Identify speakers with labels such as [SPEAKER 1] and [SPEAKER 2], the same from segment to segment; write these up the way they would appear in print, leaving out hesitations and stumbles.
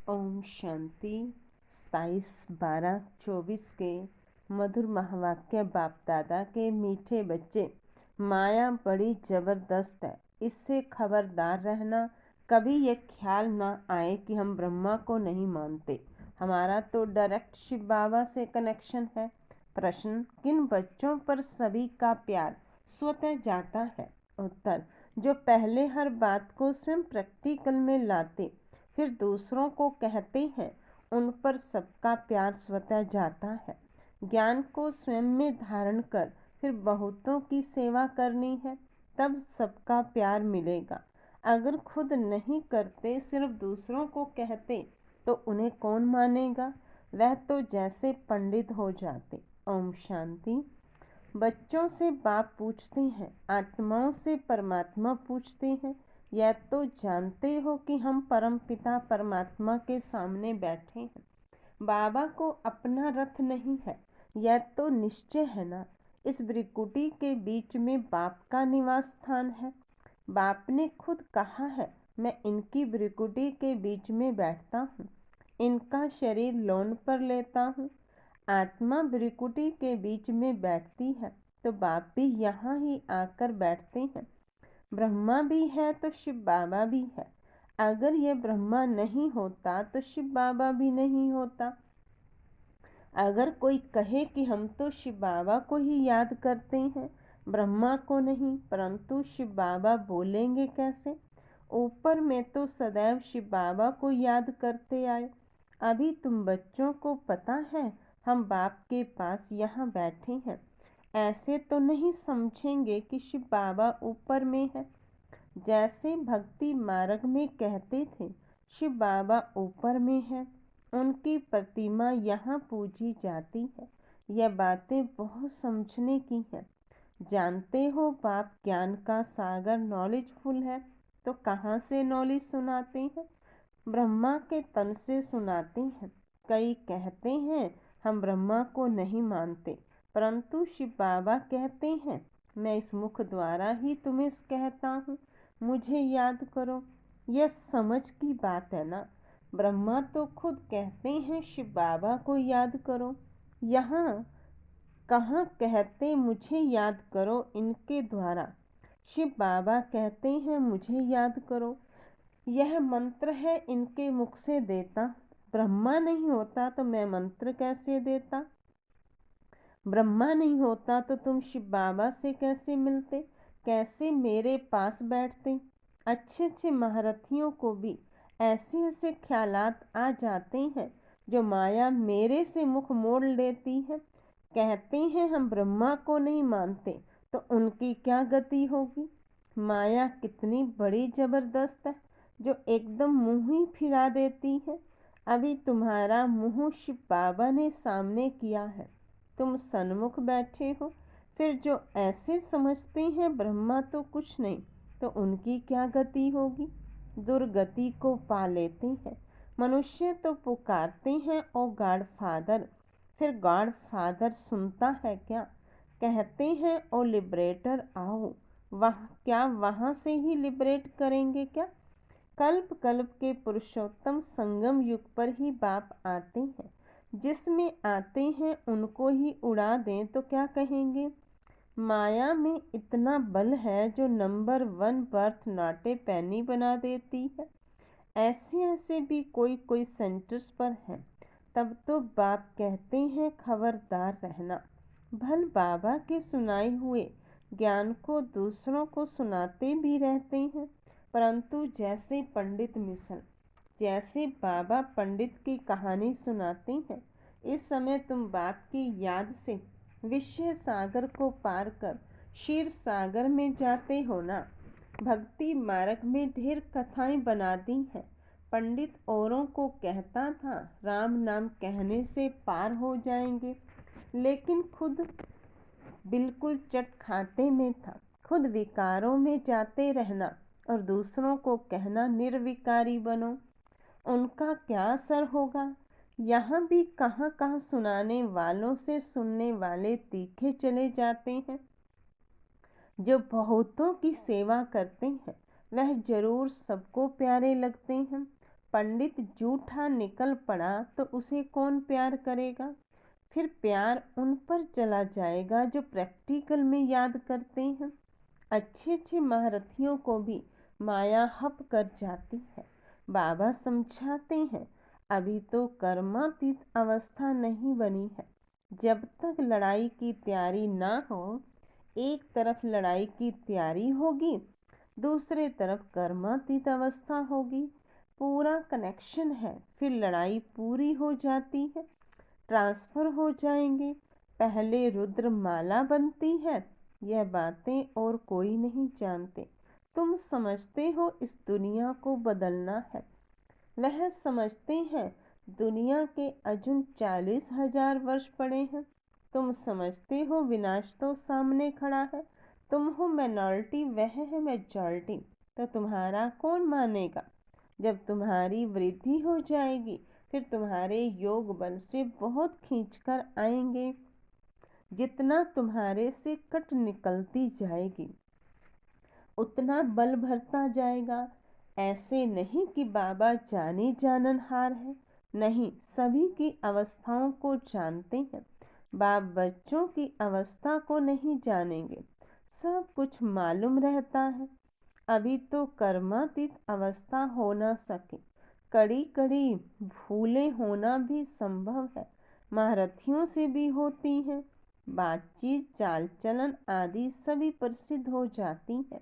[SPEAKER 1] ओम शांति। 27/12/24 के मधुर महावाक्य। बाप दादा के मीठे बच्चे, माया बड़ी जबरदस्त है, इससे खबरदार रहना। कभी ये ख्याल ना आए कि हम ब्रह्मा को नहीं मानते। हमारा तो डायरेक्ट शिव बाबा से कनेक्शन है। प्रश्न, किन बच्चों पर सभी का प्यार स्वतः जाता है? उत्तर, जो पहले हर बात को स्वयं प्रैक्टिकल में लाते फिर दूसरों को कहते हैं, उन पर सबका प्यार स्वतः जाता है। ज्ञान को स्वयं में धारण कर फिर बहुतों की सेवा करनी है, तब सबका प्यार मिलेगा। अगर खुद नहीं करते, सिर्फ दूसरों को कहते, तो उन्हें कौन मानेगा? वह तो जैसे पंडित हो जाते। ओम शांति। बच्चों से बाप पूछते हैं, आत्माओं से परमात्मा पूछते हैं, यह तो जानते हो कि हम परम पिता परमात्मा के सामने बैठे हैं। बाबा को अपना रथ नहीं है, यह तो निश्चय है ना। इस ब्रिकुटी के बीच में बाप का निवास स्थान है। बाप ने खुद कहा है, मैं इनकी ब्रिकुटी के बीच में बैठता हूँ, इनका शरीर लोन पर लेता हूँ। आत्मा ब्रिकुटी के बीच में बैठती है, तो बाप भी यहाँ ही आकर बैठते हैं। ब्रह्मा भी है तो शिव बाबा भी है। अगर ये ब्रह्मा नहीं होता तो शिव बाबा भी नहीं होता। अगर कोई कहे कि हम तो शिव बाबा को ही याद करते हैं, ब्रह्मा को नहीं, परंतु शिव बाबा बोलेंगे कैसे? ऊपर में तो सदैव शिव बाबा को याद करते आए। अभी तुम बच्चों को पता है हम बाप के पास यहाँ बैठे हैं, ऐसे तो नहीं समझेंगे कि शिव बाबा ऊपर में है। जैसे भक्ति मार्ग में कहते थे शिव बाबा ऊपर में है, उनकी प्रतिमा यहाँ पूजी जाती है। यह बातें बहुत समझने की हैं। जानते हो बाप ज्ञान का सागर नॉलेजफुल है, तो कहाँ से नॉलेज सुनाते हैं? ब्रह्मा के तन से सुनाते हैं। कई कहते हैं हम ब्रह्मा को नहीं मानते, परंतु शिव बाबा कहते हैं, मैं इस मुख द्वारा ही तुम्हें कहता हूँ, मुझे याद करो। यह समझ की बात है ना। ब्रह्मा तो खुद कहते हैं शिव बाबा को याद करो। यहाँ कहाँ कहते मुझे याद करो इनके द्वारा? शिव बाबा कहते हैं मुझे याद करो। यह मंत्र है इनके मुख से देता। ब्रह्मा नहीं होता तो मैं मंत्र कैसे देता? ब्रह्मा नहीं होता तो तुम शिव बाबा से कैसे मिलते, कैसे मेरे पास बैठते? अच्छे अच्छे महारथियों को भी ऐसे ऐसे ख्यालात आ जाते हैं जो माया मेरे से मुख मोड़ लेती है। कहते हैं हम ब्रह्मा को नहीं मानते, तो उनकी क्या गति होगी? माया कितनी बड़ी जबरदस्त है, जो एकदम मुंह ही फिरा देती है। अभी तुम्हारा मुंह शिव बाबा ने सामने किया है, तुम सन्मुख बैठे हो। फिर जो ऐसे समझते हैं ब्रह्मा तो कुछ नहीं, तो उनकी क्या गति होगी? दुर्गति को पा लेते हैं। मनुष्य तो पुकारते हैं ओ गॉड फादर, फिर गॉड फादर सुनता है क्या? कहते हैं ओ लिबरेटर आओ, वहाँ से ही लिबरेट करेंगे क्या? कल्प कल्प के पुरुषोत्तम संगम युग पर ही बाप आते हैं। जिसमें आते हैं उनको ही उड़ा दें तो क्या कहेंगे? माया में इतना बल है जो नंबर 1 बर्थ नॉट ए पैनी बना देती है। ऐसे ऐसे भी कोई कोई सेंटर्स पर हैं। तब तो बाप कहते हैं खबरदार रहना। भल बाबा के सुनाए हुए ज्ञान को दूसरों को सुनाते भी रहते हैं, परंतु जैसे पंडित मिसल, जैसे बाबा पंडित की कहानी सुनाते हैं, इस समय तुम बाप की याद से विषय सागर को पार कर क्षीर सागर में जाते हो ना। भक्ति मार्ग में ढेर कथाएं बना दी हैं। पंडित औरों को कहता था राम नाम कहने से पार हो जाएंगे, लेकिन खुद बिल्कुल चट खाते में था। खुद विकारों में जाते रहना और दूसरों को कहना निर्विकारी बनो। उनका क्या असर होगा? यहाँ भी कहाँ कहाँ सुनाने वालों से सुनने वाले तीखे चले जाते हैं। जो बहुतों की सेवा करते हैं वह जरूर सबको प्यारे लगते हैं, पंडित जूठा निकल पड़ा तो उसे कौन प्यार करेगा? फिर प्यार उन पर चला जाएगा जो प्रैक्टिकल में याद करते हैं। अच्छे अच्छे महारथियों को भी माया हप कर जाती है। बाबा समझाते हैं, अभी तो कर्मातीत अवस्था नहीं बनी है। जब तक लड़ाई की तैयारी ना हो, एक तरफ लड़ाई की तैयारी होगी, दूसरे तरफ कर्मातीत अवस्था होगी, पूरा कनेक्शन है। फिर लड़ाई पूरी हो जाती है, ट्रांसफर हो जाएंगे। पहले रुद्र माला बनती है। यह बातें और कोई नहीं जानते। तुम समझते हो इस दुनिया को बदलना है, वह समझते हैं दुनिया के अजुन 40,000 वर्ष पड़े हैं। तुम समझते हो विनाश तो सामने खड़ा है। तुम हो माइनॉरिटी, वह है मेजॉरिटी। तो तुम्हारा कौन मानेगा? जब तुम्हारी वृद्धि हो जाएगी, फिर तुम्हारे योग बल से बहुत खींचकर आएंगे। जितना तुम्हारे से कट निकलती जाएगी, उतना बल भरता जाएगा। ऐसे नहीं कि बाबा जाने जाननहार है, नहीं, सभी की अवस्थाओं को जानते हैं। बाप बच्चों की अवस्था को नहीं जानेंगे, सब कुछ मालूम रहता है। अभी तो कर्मातीत अवस्था हो ना सके, कड़ी कड़ी भूलें होना भी संभव है, महारथियों से भी होती हैं। बातचीत, चाल चलन आदि सभी प्रसिद्ध हो जाती है।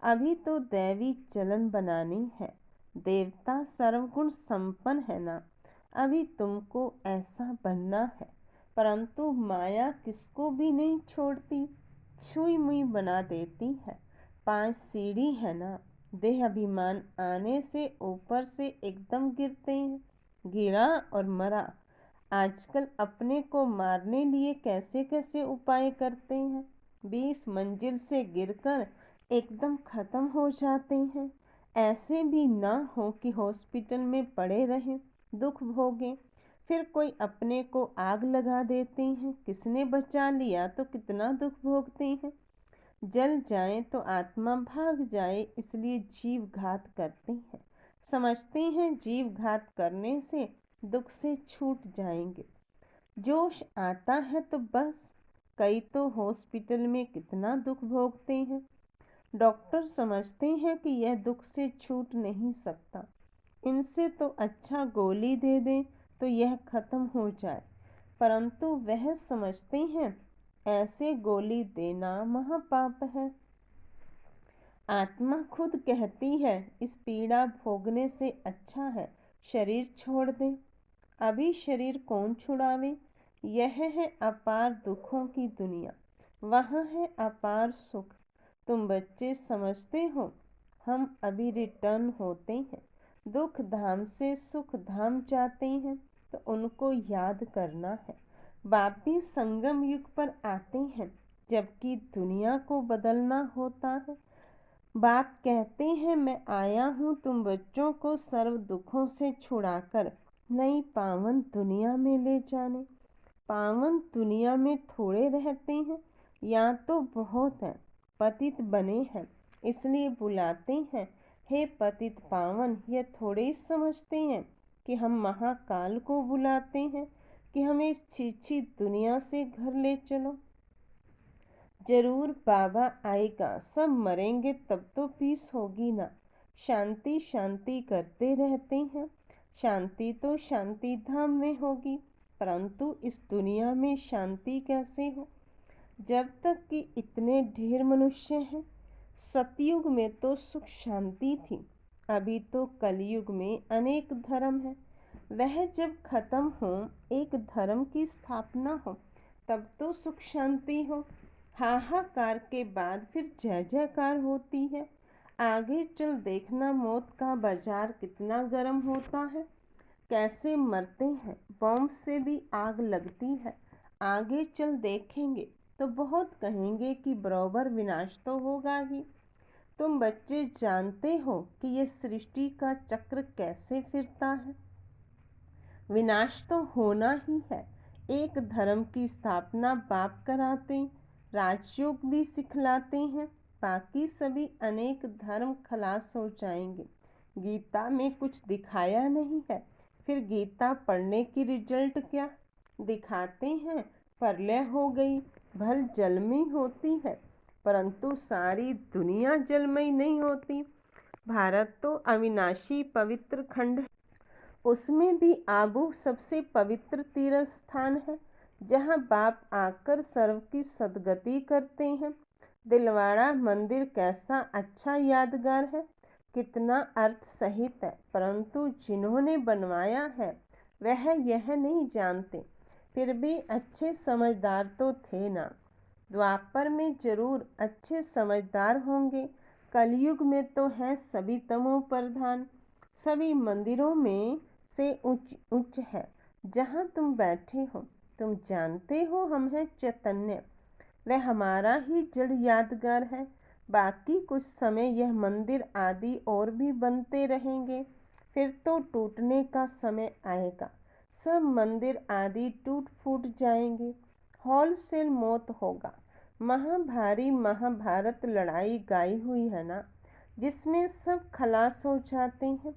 [SPEAKER 1] अभी तो दैवी चलन बनानी है। देवता सर्वगुण संपन्न है ना, अभी तुमको ऐसा बनना है। परंतु माया किसको भी नहीं छोड़ती, छुई मुई बना देती है। 5 सीढ़ी है ना, देह अभिमान आने से ऊपर से एकदम गिरते हैं। गिरा और मरा। आजकल अपने को मारने लिए कैसे कैसे उपाय करते हैं। 20 मंजिल से गिरकर एकदम खत्म हो जाते हैं। ऐसे भी ना हो कि हॉस्पिटल में पड़े रहें, दुख भोगें। फिर कोई अपने को आग लगा देते हैं। किसने बचा लिया तो कितना दुख भोगते हैं। जल जाए तो आत्मा भाग जाए, इसलिए जीव घात करते हैं। समझते हैं जीव घात करने से दुख से छूट जाएंगे। जोश आता है तो बस। कई तो हॉस्पिटल में कितना दुख भोगते हैं। डॉक्टर समझते हैं कि यह दुख से छूट नहीं सकता, इनसे तो अच्छा गोली दे दें तो यह खत्म हो जाए। परंतु वह समझते हैं ऐसे गोली देना महापाप है। आत्मा खुद कहती है इस पीड़ा भोगने से अच्छा है शरीर छोड़ दें। अभी शरीर कौन छुड़ावे। यह है अपार दुखों की दुनिया, वहाँ है अपार सुख। तुम बच्चे समझते हो हम अभी रिटर्न होते हैं, दुख धाम से सुख धाम जाते हैं, तो उनको याद करना है। बाप भी संगम युग पर आते हैं, जबकि दुनिया को बदलना होता है। बाप कहते हैं मैं आया हूँ तुम बच्चों को सर्व दुखों से छुड़ाकर नई पावन दुनिया में ले जाने। पावन दुनिया में थोड़े रहते हैं, यहाँ तो बहुत हैं। पतित बने हैं, इसलिए बुलाते हैं हे पतित पावन। यह थोड़े ही समझते हैं कि हम महाकाल को बुलाते हैं कि हमें इस छीछी दुनिया से घर ले चलो। जरूर बाबा आएगा, सब मरेंगे तब तो पीस होगी ना। शांति शांति करते रहते हैं, शांति तो शांति धाम में होगी, परंतु इस दुनिया में शांति कैसे हो जब तक कि इतने ढेर मनुष्य हैं। सतयुग में तो सुख शांति थी, अभी तो कलयुग में अनेक धर्म है। वह जब खत्म हो, एक धर्म की स्थापना हो, तब तो सुख शांति हो। हाहाकार के बाद फिर जय जयकार होती है। आगे चल देखना मौत का बाजार कितना गर्म होता है, कैसे मरते हैं। बॉम्ब से भी आग लगती है। आगे चल देखेंगे तो बहुत कहेंगे कि बराबर विनाश तो होगा ही। तुम बच्चे जानते हो कि ये सृष्टि का चक्र कैसे फिरता है। विनाश तो होना ही है। एक धर्म की स्थापना बाप कराते, राजयोग भी सिखलाते हैं, बाकी सभी अनेक धर्म खलास हो जाएंगे। गीता में कुछ दिखाया नहीं है। फिर गीता पढ़ने की रिजल्ट क्या दिखाते हैं? प्रलय हो गई, भल जलमयी होती है, परंतु सारी दुनिया जलमयी नहीं होती। भारत तो अविनाशी पवित्र खंड है, उसमें भी आबू सबसे पवित्र तीर्थ स्थान है, जहाँ बाप आकर सर्व की सद्गति करते हैं। दिलवाड़ा मंदिर कैसा अच्छा यादगार है, कितना अर्थ सहित है, परंतु जिन्होंने बनवाया है वह यह नहीं जानते। फिर भी अच्छे समझदार तो थे ना। द्वापर में जरूर अच्छे समझदार होंगे, कलयुग में तो है सभी तमो प्रधान। सभी मंदिरों में से उच्च उच्च है जहाँ तुम बैठे हो। तुम जानते हो हम हैं चैतन्य, वह हमारा ही जड़ यादगार है। बाकी कुछ समय यह मंदिर आदि और भी बनते रहेंगे, फिर तो टूटने का समय आएगा। सब मंदिर आदि टूट फूट जाएंगे, होलसेल मौत होगा। महाभारी महाभारत लड़ाई गाई हुई है ना, जिसमें सब खलास हो जाते हैं।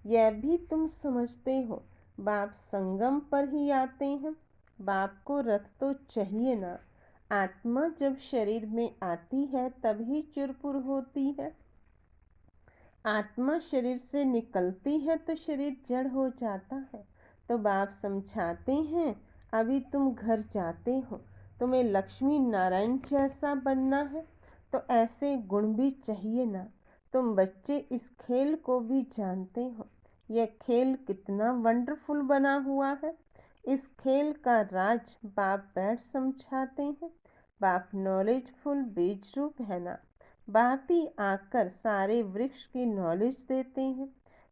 [SPEAKER 1] यह भी तुम समझते हो, बाप संगम पर ही आते हैं। बाप को रथ तो चाहिए ना। आत्मा जब शरीर में आती है तभी चुरपुर होती है। आत्मा शरीर से निकलती है तो शरीर जड़ हो जाता है। तो बाप समझाते हैं, अभी तुम घर जाते हो, तुम्हें लक्ष्मी नारायण जैसा बनना है, तो ऐसे गुण भी चाहिए ना। तुम बच्चे इस खेल को भी जानते हो, यह खेल कितना वंडरफुल बना हुआ है। इस खेल का राज बाप बैठ समझाते हैं। बाप नॉलेजफुल बीज रूप है ना। बाप ही आकर सारे वृक्ष की नॉलेज देते हैं।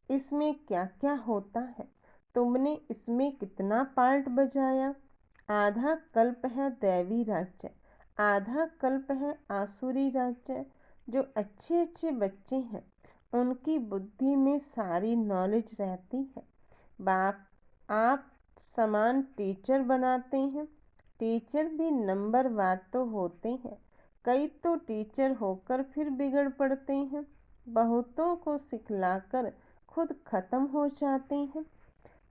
[SPEAKER 1] इसमें क्या क्या होता है, तुमने इसमें कितना पार्ट बजाया। आधा कल्प है दैवी राज्य, आधा कल्प है आसुरी राज्य। जो अच्छे अच्छे बच्चे हैं उनकी बुद्धि में सारी नॉलेज रहती है। बाप आप समान टीचर बनाते हैं। टीचर भी नंबर वार तो होते हैं, कई तो टीचर होकर फिर बिगड़ पड़ते हैं, बहुतों को सिखलाकर खुद खत्म हो जाते हैं।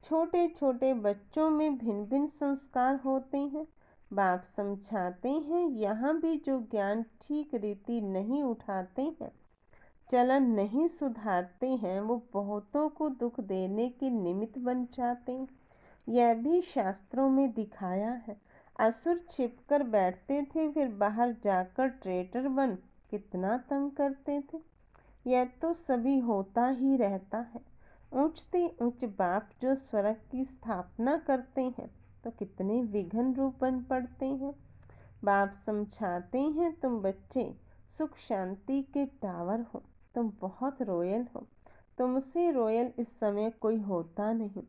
[SPEAKER 1] छोटे छोटे बच्चों में भिन्न भिन्न संस्कार होते हैं। बाप समझाते हैं, यहाँ भी जो ज्ञान ठीक रीति नहीं उठाते हैं, चलन नहीं सुधारते हैं, वो बहुतों को दुख देने के निमित्त बन जाते हैं। यह भी शास्त्रों में दिखाया है। असुर छिपकर बैठते थे, फिर बाहर जाकर ट्रेटर बन कितना तंग करते थे। यह तो सभी होता ही रहता है। ऊंचते ऊंच बाप जो स्वर्ग की स्थापना करते हैं तो कितने विघ्न रूप बन पड़ते हैं। बाप समझाते हैं, तुम बच्चे सुख शांति के टावर हो, तुम बहुत रॉयल हो। तुमसे रॉयल इस समय कोई होता नहीं।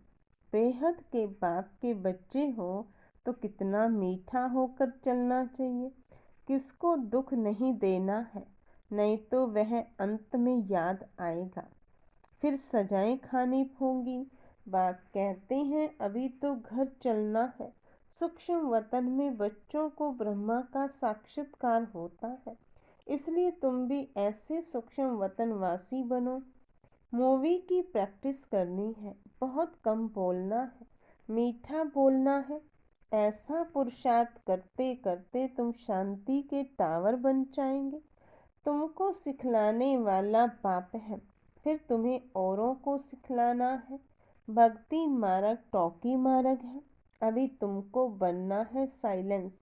[SPEAKER 1] बेहद के बाप के बच्चे हो तो कितना मीठा होकर चलना चाहिए। किसको दुख नहीं देना है, नहीं तो वह अंत में याद आएगा, फिर सजाएं खानी होंगी। बाप कहते हैं, अभी तो घर चलना है। सूक्ष्म वतन में बच्चों को ब्रह्मा का साक्षात्कार होता है, इसलिए तुम भी ऐसे सूक्ष्म वतनवासी बनो। मूवी की प्रैक्टिस करनी है, बहुत कम बोलना है, मीठा बोलना है। ऐसा पुरुषार्थ करते करते तुम शांति के टावर बन जाएंगे। तुमको सिखलाने वाला बाप है, फिर तुम्हें औरों को सिखलाना है। भक्ति मार्ग टॉकी मार्ग है, अभी तुमको बनना है साइलेंस।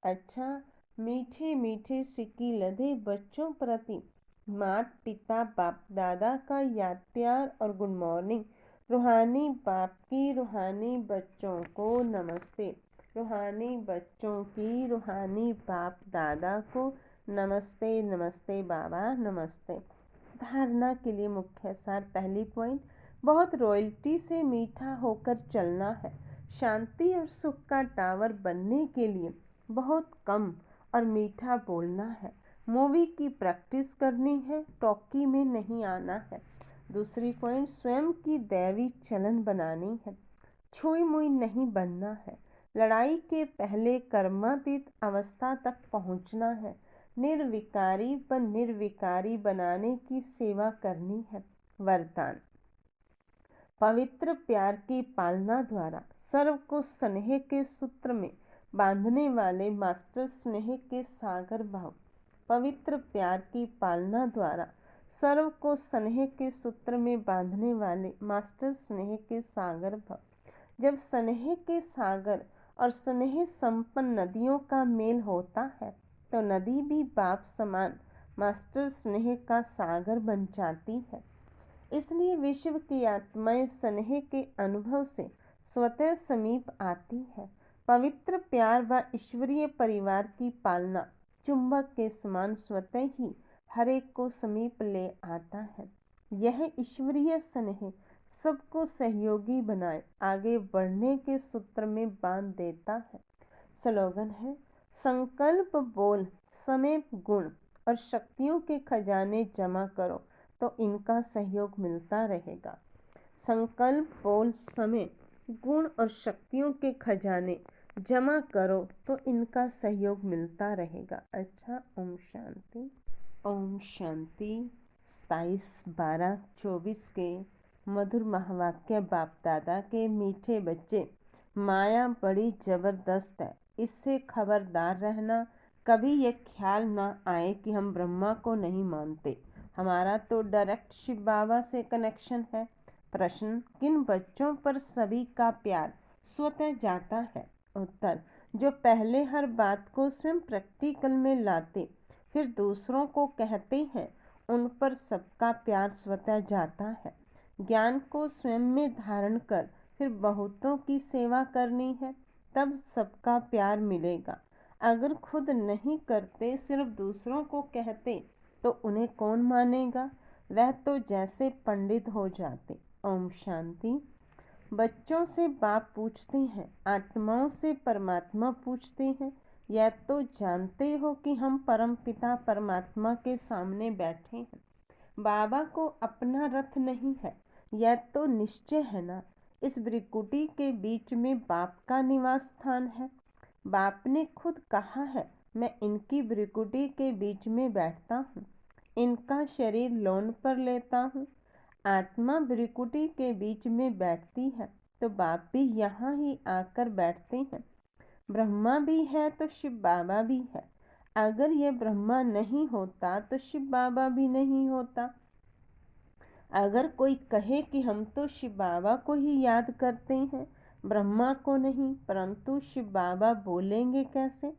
[SPEAKER 1] अच्छा, मीठे मीठे सिक्की लदे बच्चों प्रति माता पिता बाप दादा का याद प्यार और गुड मॉर्निंग। रूहानी बाप की रूहानी बच्चों को नमस्ते। रूहानी बच्चों की रूहानी बाप दादा को नमस्ते। नमस्ते बाबा, नमस्ते। धारणा के लिए मुख्य सार। पहली पॉइंट, बहुत रॉयल्टी से मीठा होकर चलना है। शांति और सुख का टावर बनने के लिए बहुत कम और मीठा बोलना है। मूवी की प्रैक्टिस करनी है, टॉकी में नहीं आना है। दूसरी पॉइंट, स्वयं की दैवी चलन बनानी है, छुई मुई नहीं बनना है। लड़ाई के पहले कर्मातीत अवस्था तक पहुंचना है। निर्विकारी व निर्विकारी बनाने की सेवा करनी है। वरदान। पवित्र प्यार की पालना द्वारा सर्व को स्नेह के सूत्र में बांधने वाले मास्टर स्नेह के सागर भाव। पवित्र प्यार की पालना द्वारा सर्व को स्नेह के सूत्र में बांधने वाले मास्टर स्नेह के सागर भाव। जब स्नेह के सागर और स्नेह संपन्न नदियों का मेल होता है तो नदी भी बाप समान मास्टर स्नेह का सागर बन जाती है। इसलिए विश्व की आत्माएं स्नेह के अनुभव से स्वतः समीप आती है। पवित्र प्यार व ईश्वरीय परिवार की पालना चुंबक के समान स्वतः ही हर एक को समीप ले आता है। यह ईश्वरीय स्नेह सबको सहयोगी बनाए आगे बढ़ने के सूत्र में बांध देता है। स्लोगन है, संकल्प बोल समय गुण और शक्तियों के खजाने जमा करो तो इनका सहयोग मिलता रहेगा। संकल्प बोल समय गुण और शक्तियों के खजाने जमा करो तो इनका सहयोग मिलता रहेगा। अच्छा, ओम शांति। ओम शांति। 27/12/24 के मधुर महावाक्य। बाप दादा के मीठे बच्चे, माया बड़ी जबरदस्त है, इससे खबरदार रहना। कभी यह ख्याल ना आए कि हम ब्रह्मा को नहीं मानते, हमारा तो डायरेक्ट शिव बाबा से कनेक्शन है। प्रश्न, किन बच्चों पर सभी का प्यार स्वतः जाता है? उत्तर, जो पहले हर बात को स्वयं प्रैक्टिकल में लाते फिर दूसरों को कहते हैं, उन पर सबका प्यार स्वतः जाता है। ज्ञान को स्वयं में धारण कर फिर बहुतों की सेवा करनी है, तब सबका प्यार मिलेगा। अगर खुद नहीं करते, सिर्फ दूसरों को कहते, तो उन्हें कौन मानेगा? वह तो जैसे पंडित हो जाते। ओम शांति। बच्चों से बाप पूछते हैं, आत्माओं से परमात्मा पूछते हैं, यह तो जानते हो कि हम परम पिता परमात्मा के सामने बैठे हैं। बाबा को अपना रथ नहीं है, यह तो निश्चय है ना। इस ब्रिकुटी के बीच में बाप का निवास स्थान है। बाप ने खुद कहा है, मैं इनकी ब्रिकुटी के बीच में बैठता हूँ, इनका शरीर लोन पर लेता हूँ। आत्मा ब्रिकुटी के बीच में बैठती है तो बाप भी यहाँ ही आकर बैठते हैं। ब्रह्मा भी है तो शिव बाबा भी है। अगर यह ब्रह्मा नहीं होता तो शिव बाबा भी नहीं होता। अगर कोई कहे कि हम तो शिव बाबा को ही याद करते हैं, ब्रह्मा को नहीं, परंतु शिव बाबा बोलेंगे कैसे?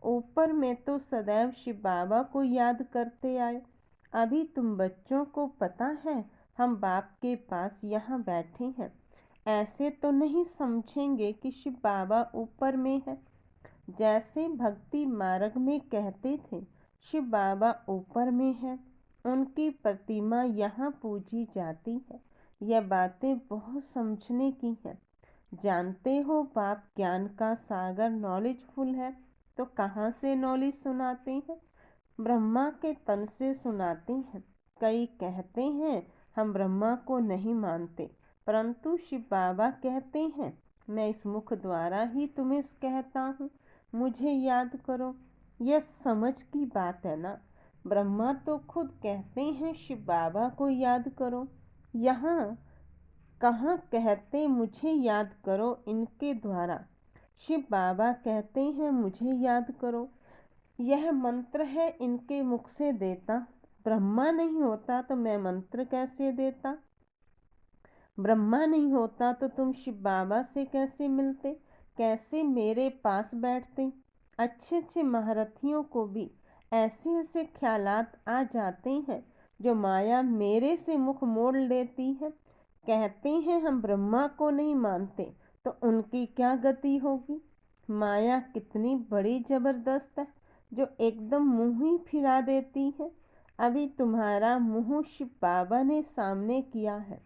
[SPEAKER 1] ऊपर में तो सदैव शिव बाबा को याद करते आए। अभी तुम बच्चों को पता है हम बाप के पास यहाँ बैठे हैं, ऐसे तो नहीं समझेंगे कि शिव बाबा ऊपर में है। जैसे भक्ति मार्ग में कहते थे शिव बाबा ऊपर में है, उनकी प्रतिमा यहाँ पूजी जाती है। यह बातें बहुत समझने की हैं। जानते हो बाप ज्ञान का सागर नॉलेजफुल है, तो कहाँ से नॉलेज सुनाते हैं? ब्रह्मा के तन से सुनाते हैं। कई कहते हैं हम ब्रह्मा को नहीं मानते, परंतु शिव बाबा कहते हैं, मैं इस मुख द्वारा ही तुम्हें कहता हूँ, मुझे याद करो। यह समझ की बात है ना। ब्रह्मा तो खुद कहते हैं शिव बाबा को याद करो, यहाँ कहाँ कहते मुझे याद करो इनके द्वारा। शिव बाबा कहते हैं मुझे याद करो, यह मंत्र है इनके मुख से देता। ब्रह्मा नहीं होता तो मैं मंत्र कैसे देता? ब्रह्मा नहीं होता तो तुम शिव बाबा से कैसे मिलते, कैसे मेरे पास बैठते? अच्छे अच्छे महारथियों को भी ऐसे ऐसे ख्यालात आ जाते हैं जो माया मेरे से मुख मोड़ लेती है। कहते हैं हम ब्रह्मा को नहीं मानते, तो उनकी क्या गति होगी? माया कितनी बड़ी जबरदस्त है जो एकदम मुंह ही फिरा देती है। अभी तुम्हारा मुंह शिव बाबा ने सामने किया है,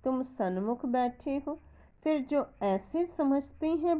[SPEAKER 1] तुम सन्मुख बैठे हो। फिर जो ऐसे समझते हैं